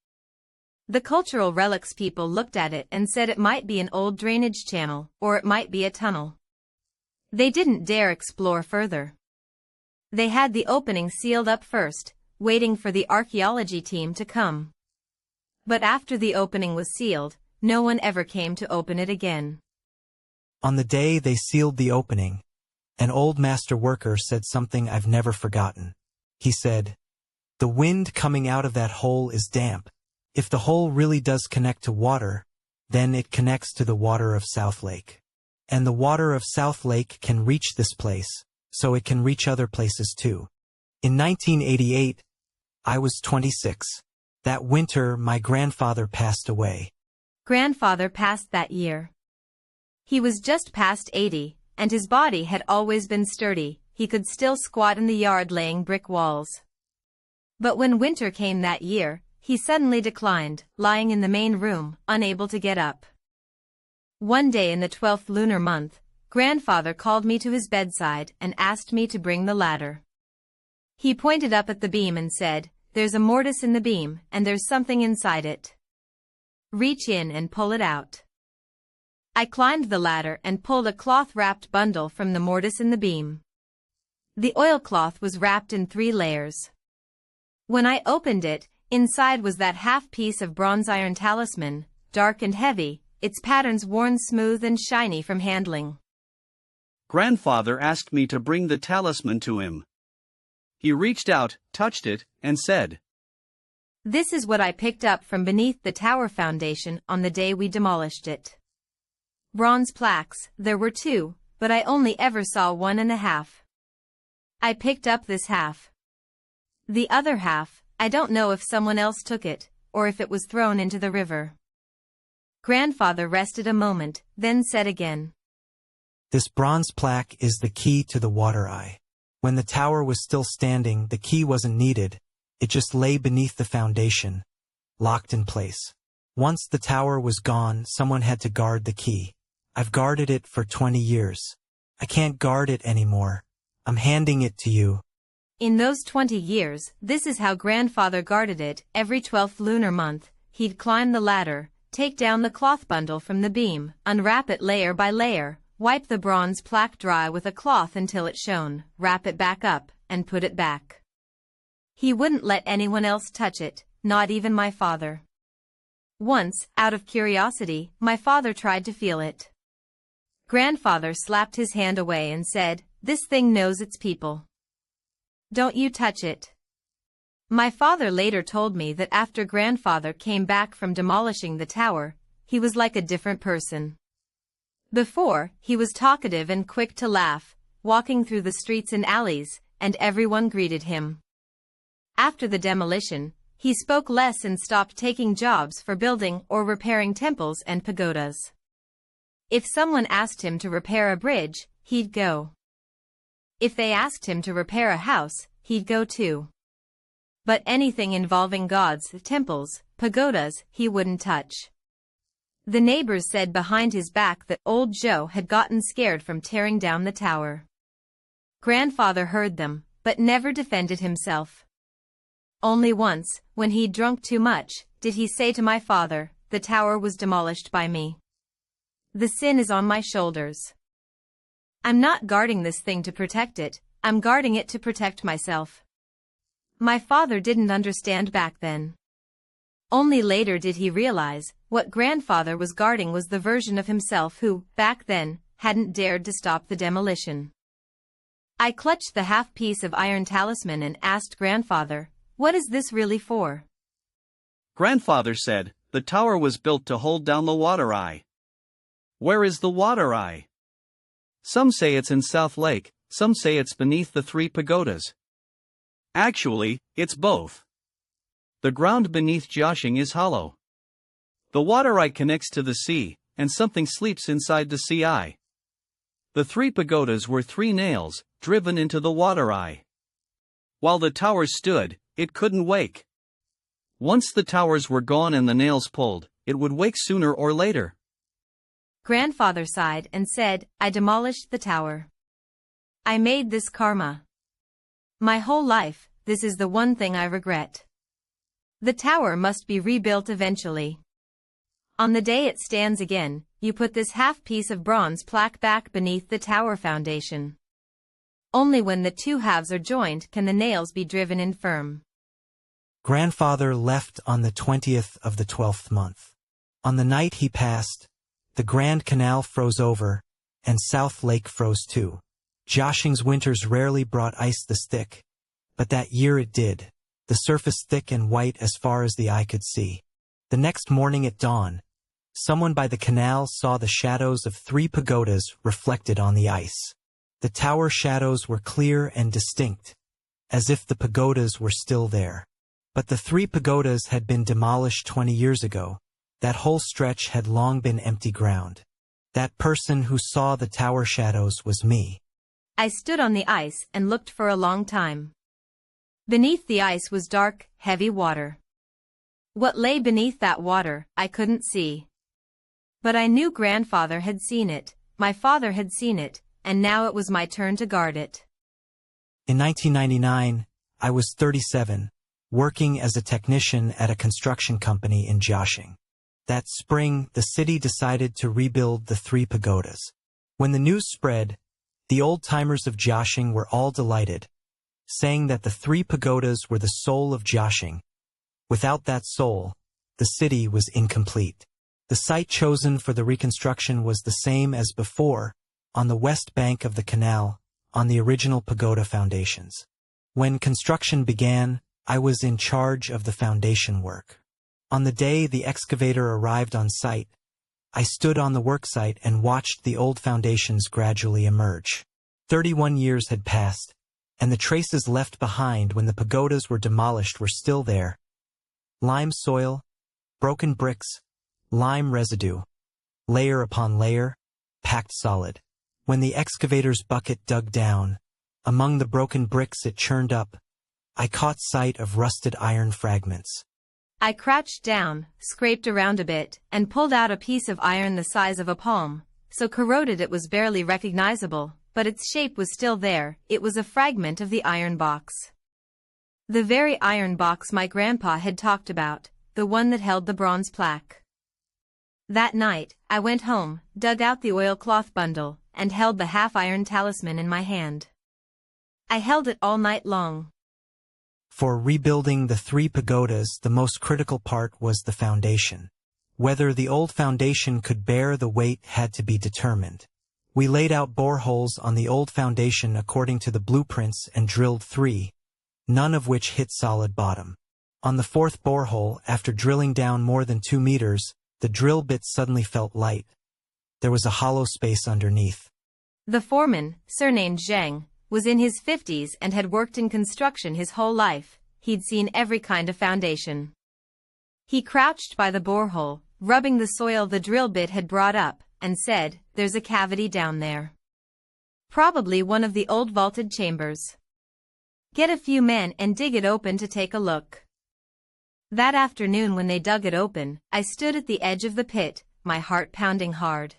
The Cultural Relics people looked at it and said it might be an old drainage channel, or it might be a tunnel. They didn't dare explore further. They had the opening sealed up first, waiting for the archaeology team to come. But after the opening was sealed, no one ever came to open it again. On the day they sealed the opening, an old master worker said something I've never forgotten. He said, "The wind coming out of that hole is damp. If the hole really does connect to water, then it connects to the water of South Lake. And the water of South Lake can reach this place, so it can reach other places too." In 1988, I was 26. That winter, my grandfather passed away. Grandfather passed that year. He was just past 80, and his body had always been sturdy. He could still squat in the yard laying brick walls. But when winter came that year, he suddenly declined, lying in the main room, unable to get up. One day in the 12th lunar month, Grandfather called me to his bedside and asked me to bring the ladder. He pointed up at the beam and said, "There's a mortise in the beam, and there's something inside it. Reach in and pull it out." I climbed the ladder and pulled a cloth-wrapped bundle from the mortise in the beam. The oilcloth was wrapped in 3 layers. When I opened it, inside was that half-piece of bronze iron talisman, dark and heavy, its patterns worn smooth and shiny from handling. Grandfather asked me to bring the talisman to him. He reached out, touched it, and said, "This is what I picked up from beneath the tower foundation on the day we demolished it." Bronze plaques, there were 2, but I only ever saw 1.5. I picked up this half. The other half, I don't know if someone else took it, or if it was thrown into the river. Grandfather rested a moment, then said again, "This bronze plaque is the key to the water eye. When the tower was still standing, the key wasn't needed. It just lay beneath the foundation, locked in place. Once the tower was gone, someone had to guard the key. I've guarded it for 20 years. I can't guard it anymore. I'm handing it to you." In those 20 years, this is how Grandfather guarded it. Every 12th lunar month, he'd climb the ladder, take down the cloth bundle from the beam, unwrap it layer by layer, wipe the bronze plaque dry with a cloth until it shone, wrap it back up, and put it back. He wouldn't let anyone else touch it, not even my father. Once, out of curiosity, my father tried to feel it. Grandfather slapped his hand away and said, "This thing knows its people. Don't you touch it." My father later told me that after Grandfather came back from demolishing the tower, he was like a different person. Before, he was talkative and quick to laugh, walking through the streets and alleys, and everyone greeted him. After the demolition, he spoke less and stopped taking jobs for building or repairing temples and pagodas. If someone asked him to repair a bridge, he'd go. If they asked him to repair a house, he'd go too. But anything involving gods, temples, pagodas, he wouldn't touch. The neighbors said behind his back that old Joe had gotten scared from tearing down the tower. Grandfather heard them, but never defended himself. Only once, when he'd drunk too much, did he say to my father, "The tower was demolished by me. The sin is on my shoulders. I'm not guarding this thing to protect it, I'm guarding it to protect myself." My father didn't understand back then. Only later did he realize, what Grandfather was guarding was the version of himself who, back then, hadn't dared to stop the demolition. I clutched the half-piece of iron talisman and asked Grandfather, "What is this really for?" Grandfather said, "The tower was built to hold down the water eye." Where is the water eye? Some say it's in South Lake, some say it's beneath the 3 pagodas. Actually, it's both. The ground beneath Jiaxing is hollow. The water eye connects to the sea, and something sleeps inside the sea eye. The 3 pagodas were 3 nails, driven into the water eye. While the towers stood, it couldn't wake. Once the towers were gone and the nails pulled, it would wake sooner or later. Grandfather sighed and said, "I demolished the tower. I made this karma. My whole life, this is the one thing I regret. The tower must be rebuilt eventually. On the day it stands again, you put this half-piece of bronze plaque back beneath the tower foundation. Only when the 2 halves are joined can the nails be driven in firm." Grandfather left on the 20th of the 12th month. On the night he passed, the Grand Canal froze over, and South Lake froze too. Jiaxing's winters rarely brought ice this thick. But that year it did, the surface thick and white as far as the eye could see. The next morning at dawn, someone by the canal saw the shadows of 3 pagodas reflected on the ice. The tower shadows were clear and distinct, as if the pagodas were still there. But the 3 pagodas had been demolished 20 years ago. That whole stretch had long been empty ground. That person who saw the tower shadows was me. I stood on the ice and looked for a long time. Beneath the ice was dark, heavy water. What lay beneath that water, I couldn't see. But I knew grandfather had seen it, my father had seen it, and now it was my turn to guard it. In 1999, I was 37, working as a technician at a construction company in Jiaxing. That spring, the city decided to rebuild the 3 pagodas. When the news spread, the old-timers of Jiaxing were all delighted, saying that the 3 pagodas were the soul of Jiaxing. Without that soul, the city was incomplete. The site chosen for the reconstruction was the same as before, on the west bank of the canal, on the original pagoda foundations. When construction began, I was in charge of the foundation work. On the day the excavator arrived on site, I stood on the worksite and watched the old foundations gradually emerge. 31 years had passed, and the traces left behind when the pagodas were demolished were still there. Lime soil, broken bricks, lime residue, layer upon layer, packed solid. When the excavator's bucket dug down, among the broken bricks it churned up, I caught sight of rusted iron fragments. I crouched down, scraped around a bit, and pulled out a piece of iron the size of a palm, so corroded it was barely recognizable, but its shape was still there. It was a fragment of the iron box. The very iron box my grandpa had talked about, the one that held the bronze plaque. That night, I went home, dug out the oilcloth bundle, and held the half-iron talisman in my hand. I held it all night long. For rebuilding the 3 pagodas, the most critical part was the foundation. Whether the old foundation could bear the weight had to be determined. We laid out boreholes on the old foundation according to the blueprints and drilled 3, none of which hit solid bottom. On the 4th borehole, after drilling down more than 2 meters, the drill bit suddenly felt light. There was a hollow space underneath. The foreman, surnamed Zhang, was in his 50s and had worked in construction his whole life. He'd seen every kind of foundation. He crouched by the borehole, rubbing the soil the drill bit had brought up, and said, "There's a cavity down there. Probably one of the old vaulted chambers. Get a few men and dig it open to take a look." That afternoon when they dug it open, I stood at the edge of the pit, my heart pounding hard.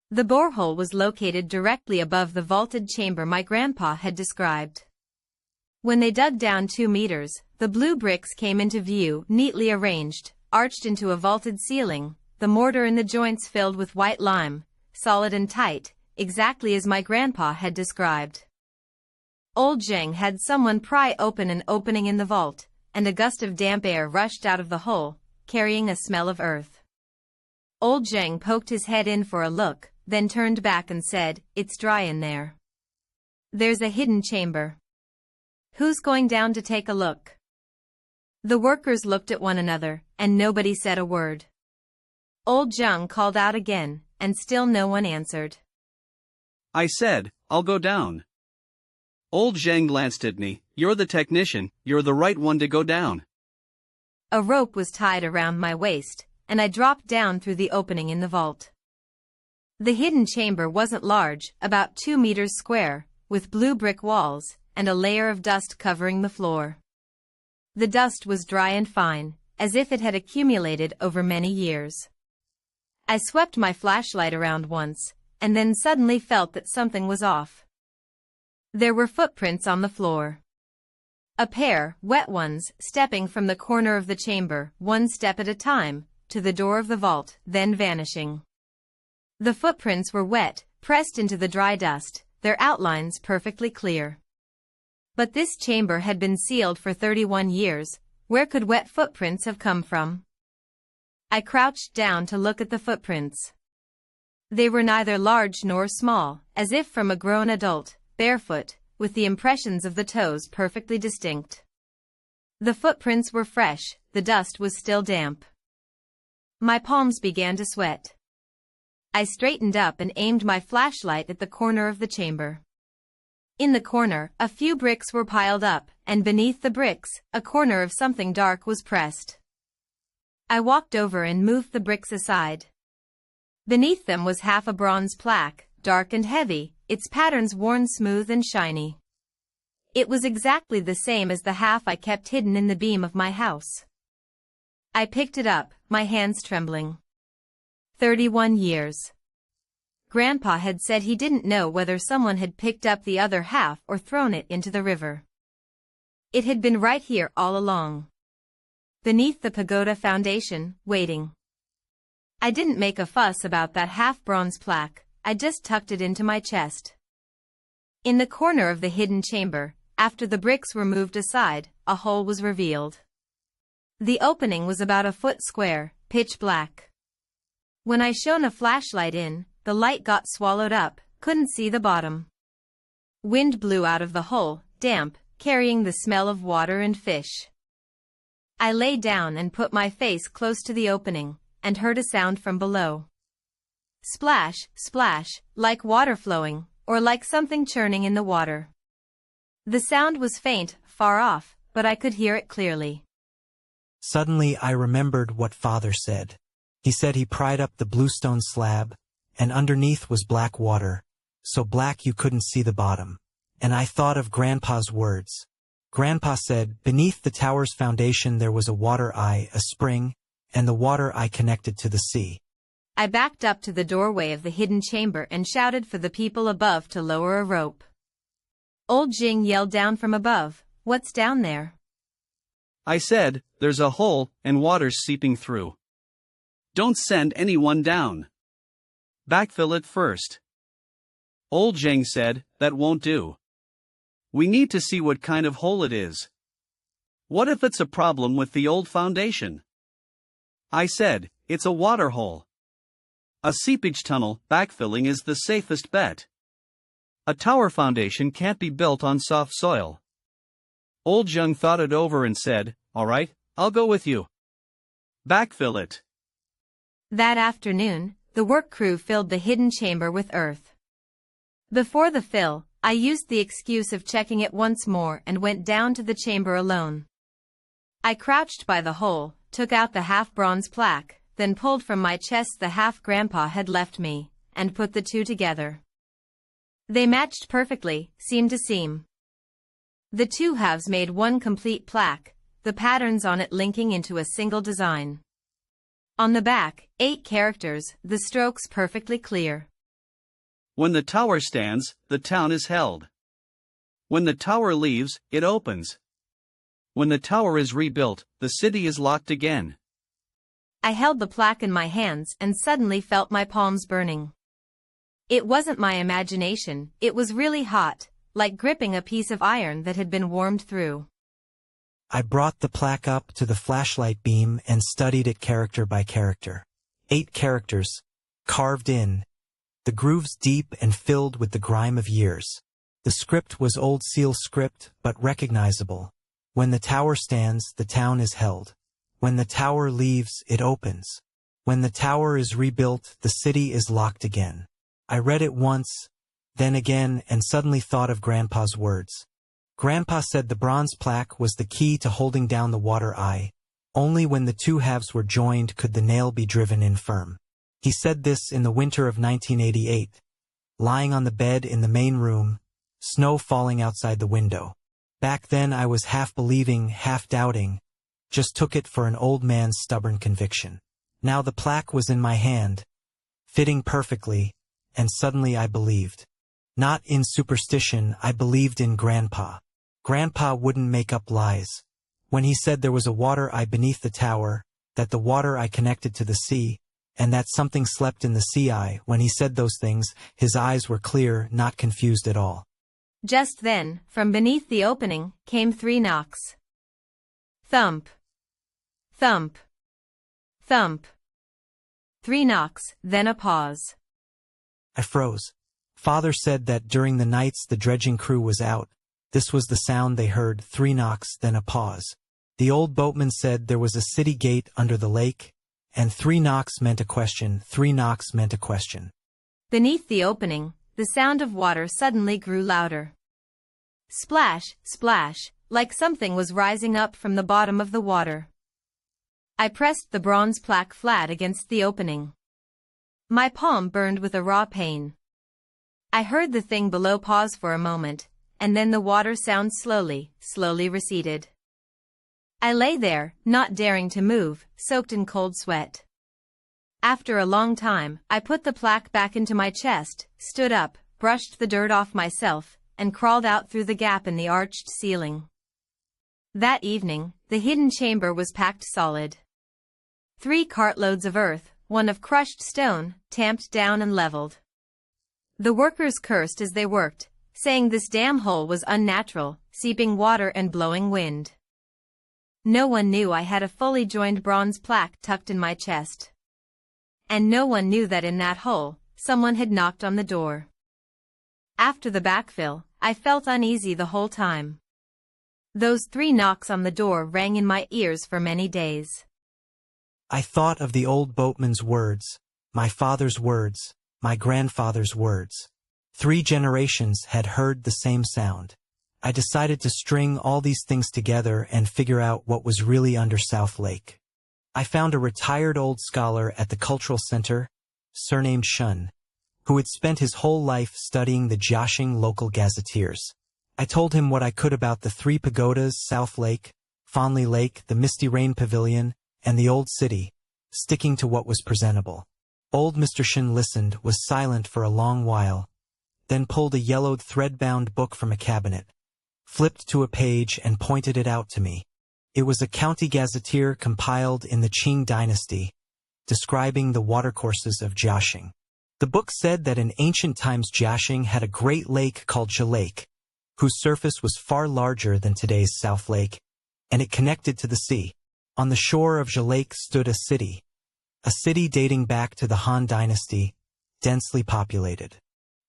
The borehole was located directly above the vaulted chamber my grandpa had described. When they dug down 2 meters, the blue bricks came into view, neatly arranged, arched into a vaulted ceiling, the mortar in the joints filled with white lime, solid and tight, exactly as my grandpa had described. Old Zhang had someone pry open an opening in the vault, and a gust of damp air rushed out of the hole, carrying a smell of earth. Old Zhang poked his head in for a look, then turned back and said, "It's dry in there. There's a hidden chamber. Who's going down to take a look?" The workers looked at one another, and nobody said a word. Old Zhang called out again, and still no one answered. I said, "I'll go down." Old Zhang glanced at me. "You're the technician, you're the right one to go down." A rope was tied around my waist, and I dropped down through the opening in the vault. The hidden chamber wasn't large, about 2 meters square, with blue brick walls, and a layer of dust covering the floor. The dust was dry and fine, as if it had accumulated over many years. I swept my flashlight around once, and then suddenly felt that something was off. There were footprints on the floor. A pair, wet ones, stepping from the corner of the chamber, one step at a time, to the door of the vault, then vanishing. The footprints were wet, pressed into the dry dust, their outlines perfectly clear. But this chamber had been sealed for 31 years, where could wet footprints have come from? I crouched down to look at the footprints. They were neither large nor small, as if from a grown adult, barefoot, with the impressions of the toes perfectly distinct. The footprints were fresh, the dust was still damp. My palms began to sweat. I straightened up and aimed my flashlight at the corner of the chamber. In the corner, a few bricks were piled up, and beneath the bricks, a corner of something dark was pressed. I walked over and moved the bricks aside. Beneath them was half a bronze plaque, dark and heavy, its patterns worn smooth and shiny. It was exactly the same as the half I kept hidden in the beam of my house. I picked it up, my hands trembling. 31 years. Grandpa had said he didn't know whether someone had picked up the other half or thrown it into the river. It had been right here all along. Beneath the pagoda foundation, waiting. I didn't make a fuss about that half-bronze plaque, I just tucked it into my chest. In the corner of the hidden chamber, after the bricks were moved aside, a hole was revealed. The opening was about a foot square, pitch black. When I shone a flashlight in, the light got swallowed up, couldn't see the bottom. Wind blew out of the hole, damp, carrying the smell of water and fish. I lay down and put my face close to the opening, and heard a sound from below. Splash, splash, like water flowing, or like something churning in the water. The sound was faint, far off, but I could hear it clearly. Suddenly I remembered what Father said. He said he pried up the bluestone slab, and underneath was black water, so black you couldn't see the bottom. And I thought of Grandpa's words. Grandpa said, beneath the tower's foundation there was a water eye, a spring, and the water eye connected to the sea. I backed up to the doorway of the hidden chamber and shouted for the people above to lower a rope. Old Jing yelled down from above, "What's down there?" I said, "There's a hole, and water's seeping through. Don't send anyone down. Backfill it first." Old Zheng said, "That won't do. We need to see what kind of hole it is. What if it's a problem with the old foundation?" I said, "It's a water hole. A seepage tunnel, backfilling is the safest bet. A tower foundation can't be built on soft soil." Old Zheng thought it over and said, "All right, I'll go with you. Backfill it." That afternoon, the work crew filled the hidden chamber with earth. Before the fill, I used the excuse of checking it once more and went down to the chamber alone. I crouched by the hole, took out the half-bronze plaque, then pulled from my chest the half Grandpa had left me, and put the two together. They matched perfectly, seam to seam. The two halves made one complete plaque, the patterns on it linking into a single design. On the back, 8 characters, the strokes perfectly clear. When the tower stands, the town is held. When the tower leaves, it opens. When the tower is rebuilt, the city is locked again. I held the plaque in my hands and suddenly felt my palms burning. It wasn't my imagination, it was really hot, like gripping a piece of iron that had been warmed through. I brought the plaque up to the flashlight beam and studied it character by character. 8 characters, carved in, the grooves deep and filled with the grime of years. The script was old seal script, but recognizable. When the tower stands, the town is held. When the tower leaves, it opens. When the tower is rebuilt, the city is locked again. I read it once, then again, and suddenly thought of Grandpa's words. Grandpa said the bronze plaque was the key to holding down the water eye. Only when the two halves were joined could the nail be driven in firm. He said this in the winter of 1988, lying on the bed in the main room, snow falling outside the window. Back then I was half believing, half doubting, just took it for an old man's stubborn conviction. Now the plaque was in my hand, fitting perfectly, and suddenly I believed. Not in superstition, I believed in Grandpa. Grandpa wouldn't make up lies. When he said there was a water eye beneath the tower, that the water eye connected to the sea, and that something slept in the sea eye, when he said those things, his eyes were clear, not confused at all. Just then, from beneath the opening, came 3 knocks. Thump. Thump. Thump. 3 knocks, then a pause. I froze. Father said that during the nights the dredging crew was out, this was the sound they heard: 3 knocks, then a pause. The old boatman said there was a city gate under the lake, and 3 knocks meant a question, 3 knocks meant a question. Beneath the opening, the sound of water suddenly grew louder. Splash, splash, like something was rising up from the bottom of the water. I pressed the bronze plaque flat against the opening. My palm burned with a raw pain. I heard the thing below pause for a moment, and then the water sound slowly receded. I lay there, not daring to move, soaked in cold sweat. After a long time, I put the plaque back into my chest, stood up, brushed the dirt off myself, and crawled out through the gap in the arched ceiling. That evening, the hidden chamber was packed solid. 3 cartloads of earth, 1 of crushed stone, tamped down and leveled. The workers cursed as they worked, saying this damn hole was unnatural, seeping water and blowing wind. No one knew I had a fully joined bronze plaque tucked in my chest. And no one knew that in that hole, someone had knocked on the door. After the backfill, I felt uneasy the whole time. Those 3 knocks on the door rang in my ears for many days. I thought of the old boatman's words, my father's words, my grandfather's words. 3 generations had heard the same sound. I decided to string all these things together and figure out what was really under South Lake. I found a retired old scholar at the Cultural Center, surnamed Shun, who had spent his whole life studying the Jiaxing local gazetteers. I told him what I could about the 3 pagodas, South Lake, Fanli Lake, the Misty Rain Pavilion, and the old city, sticking to what was presentable. Old Mr. Shin listened, was silent for a long while, then pulled a yellowed thread-bound book from a cabinet, flipped to a page and pointed it out to me. It was a county gazetteer compiled in the Qing dynasty, describing the watercourses of Jiaxing. The book said that in ancient times Jiaxing had a great lake called Jia Lake, whose surface was far larger than today's South Lake, and it connected to the sea. On the shore of Jia Lake stood a city dating back to the Han Dynasty, densely populated.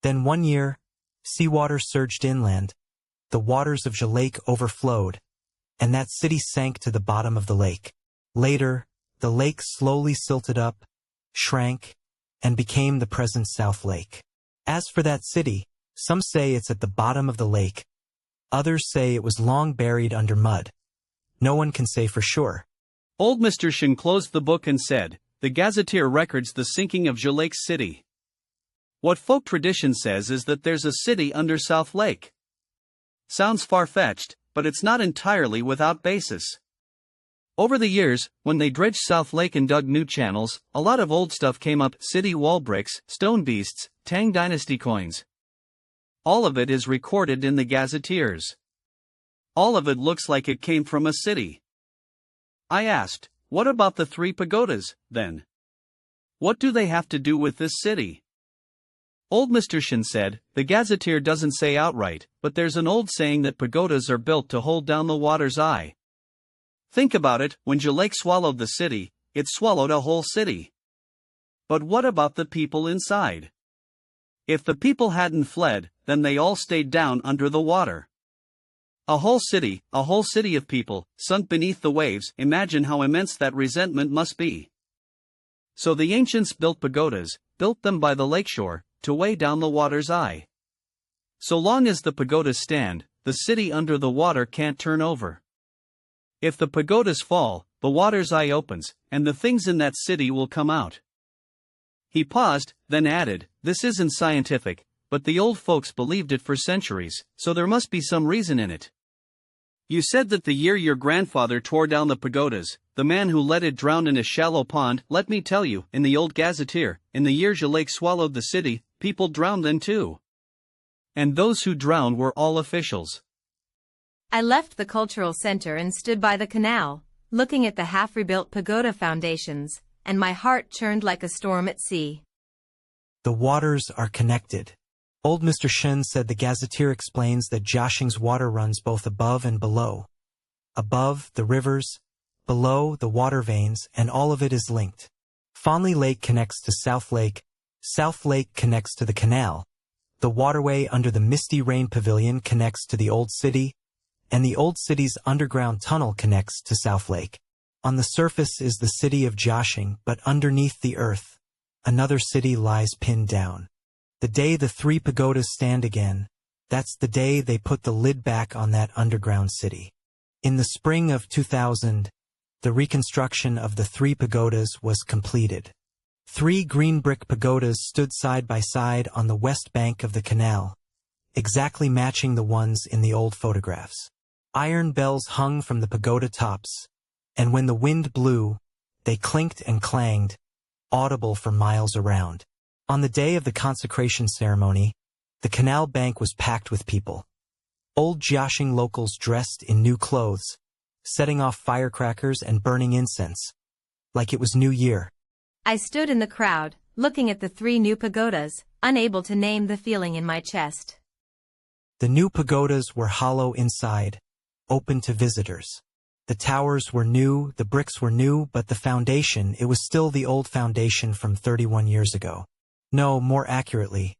Then one year, seawater surged inland, the waters of Jia Lake overflowed, and that city sank to the bottom of the lake. Later, the lake slowly silted up, shrank, and became the present South Lake. As for that city, some say it's at the bottom of the lake. Others say it was long buried under mud. No one can say for sure. Old Mr. Shin closed the book and said, "The gazetteer records the sinking of Jia Lake City. What folk tradition says is that there's a city under South Lake. Sounds far-fetched, but it's not entirely without basis. Over the years, when they dredged South Lake and dug new channels, a lot of old stuff came up: city wall bricks, stone beasts, Tang Dynasty coins. All of it is recorded in the gazetteers. All of it looks like it came from a city." I asked, "What about the 3 pagodas, then? What do they have to do with this city?" Old Mr. Shin said, "The gazetteer doesn't say outright, but there's an old saying that pagodas are built to hold down the water's eye. Think about it, when Jia Lake swallowed the city, it swallowed a whole city. But what about the people inside? If the people hadn't fled, then they all stayed down under the water. A whole city of people, sunk beneath the waves. Imagine how immense that resentment must be. So the ancients built pagodas, built them by the lakeshore, to weigh down the water's eye. So long as the pagodas stand, the city under the water can't turn over. If the pagodas fall, the water's eye opens, and the things in that city will come out." He paused, then added, "This isn't scientific, but the old folks believed it for centuries, so there must be some reason in it. You said that the year your grandfather tore down the pagodas, the man who let it drown in a shallow pond. Let me tell you, in the old gazetteer, in the year Jia Lake swallowed the city, people drowned then too. And those who drowned were all officials." I left the cultural center and stood by the canal, looking at the half-rebuilt pagoda foundations, and my heart churned like a storm at sea. The waters are connected. Old Mr. Shin said the gazetteer explains that Jiaxing's water runs both above and below. Above, the rivers, below, the water veins, and all of it is linked. Fanli Lake connects to South Lake connects to the canal, The waterway under the Misty Rain Pavilion connects to the Old City, and the Old City's underground tunnel connects to South Lake. On the surface is the city of Jiaxing, but underneath the earth, another city lies pinned down. The day the Three Pagodas stand again, that's the day they put the lid back on that underground city. In the spring of 2000, the reconstruction of the Three Pagodas was completed. 3 green brick pagodas stood side by side on the west bank of the canal, exactly matching the ones in the old photographs. Iron bells hung from the pagoda tops, and when the wind blew, they clinked and clanged, audible for miles around. On the day of the consecration ceremony, the canal bank was packed with people. Old Jiaxing locals dressed in new clothes, setting off firecrackers and burning incense, like it was New Year. I stood in the crowd, looking at the 3 new pagodas, unable to name the feeling in my chest. The new pagodas were hollow inside, open to visitors. The towers were new, the bricks were new, but the foundation, it was still the old foundation from 31 years ago. No, more accurately,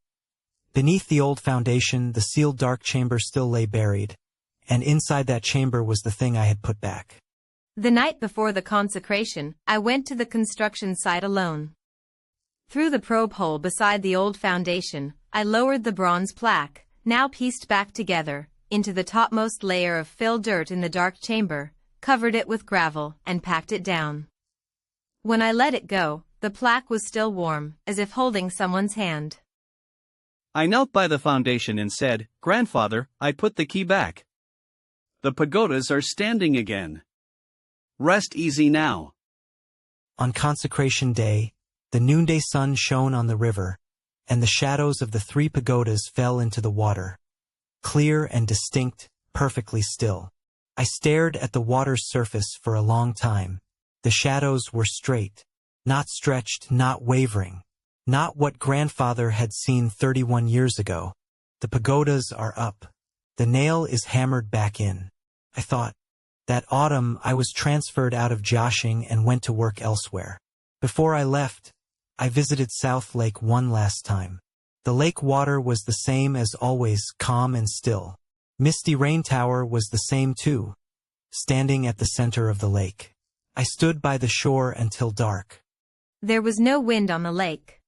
beneath the old foundation, the sealed dark chamber still lay buried, and inside that chamber was the thing I had put back. The night before the consecration, I went to the construction site alone. Through the probe hole beside the old foundation, I lowered the bronze plaque, now pieced back together, into the topmost layer of filled dirt in the dark chamber, covered it with gravel, and packed it down. When I let it go, the plaque was still warm, as if holding someone's hand. I knelt by the foundation and said, "Grandfather, I put the key back. The pagodas are standing again. Rest easy now." On consecration day, the noonday sun shone on the river, and the shadows of the 3 pagodas fell into the water, clear and distinct, perfectly still. I stared at the water's surface for a long time. The shadows were straight, not stretched, not wavering, not what grandfather had seen 31 years ago. The pagodas are up. The nail is hammered back in. I thought, that autumn I was transferred out of Jiaxing and went to work elsewhere. Before I left, I visited South Lake one last time. The lake water was the same as always, calm and still. Misty Rain Tower was the same too, standing at the center of the lake. I stood by the shore until dark. There was no wind on the lake.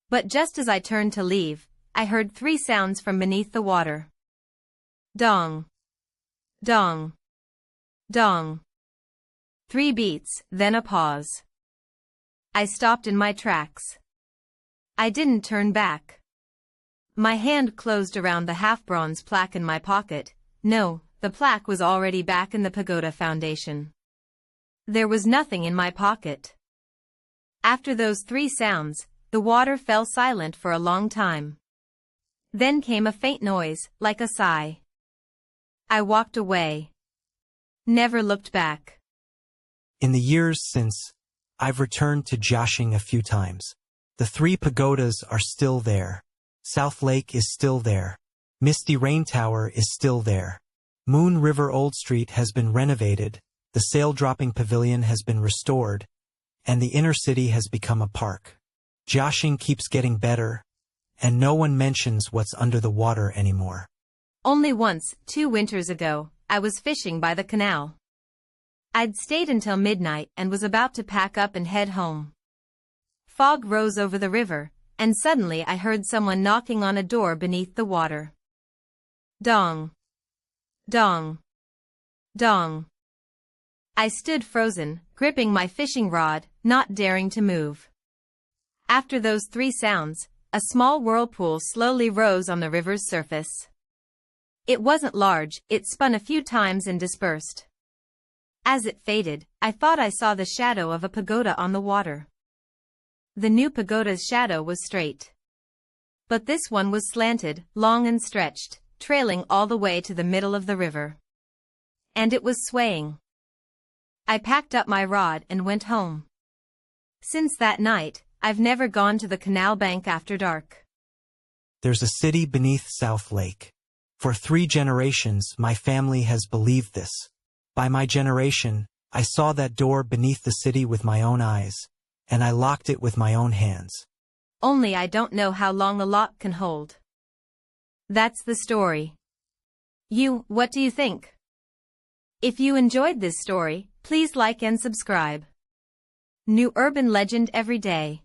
But just as I turned to leave, I heard 3 sounds from beneath the water. Dong. Dong. Dong. 3 beats, then a pause. I stopped in my tracks. I didn't turn back. My hand closed around the half-bronze plaque in my pocket. No, the plaque was already back in the pagoda foundation. There was nothing in my pocket. After those 3 sounds, the water fell silent for a long time. Then came a faint noise, like a sigh. I walked away. Never looked back. In the years since, I've returned to Jiaxing a few times. The 3 pagodas are still there. South Lake is still there. Misty Rain Tower is still there. Moon River Old Street has been renovated, the sail-dropping pavilion has been restored, and the inner city has become a park. Jiaxing keeps getting better, and no one mentions what's under the water anymore. Only once, 2 winters ago, I was fishing by the canal. I'd stayed until midnight and was about to pack up and head home. Fog rose over the river, and suddenly I heard someone knocking on a door beneath the water. Dong. Dong. Dong. I stood frozen, gripping my fishing rod, not daring to move. After those 3 sounds, a small whirlpool slowly rose on the river's surface. It wasn't large, it spun a few times and dispersed. As it faded, I thought I saw the shadow of a pagoda on the water. The new pagoda's shadow was straight. But this one was slanted, long and stretched, trailing all the way to the middle of the river. And it was swaying. I packed up my rod and went home. Since that night, I've never gone to the canal bank after dark. There's a city beneath South Lake. For 3 generations, my family has believed this. By my generation, I saw that door beneath the city with my own eyes, and I locked it with my own hands. Only I don't know how long a lock can hold. That's the story. What do you think? If you enjoyed this story, please like and subscribe. New urban legend every day.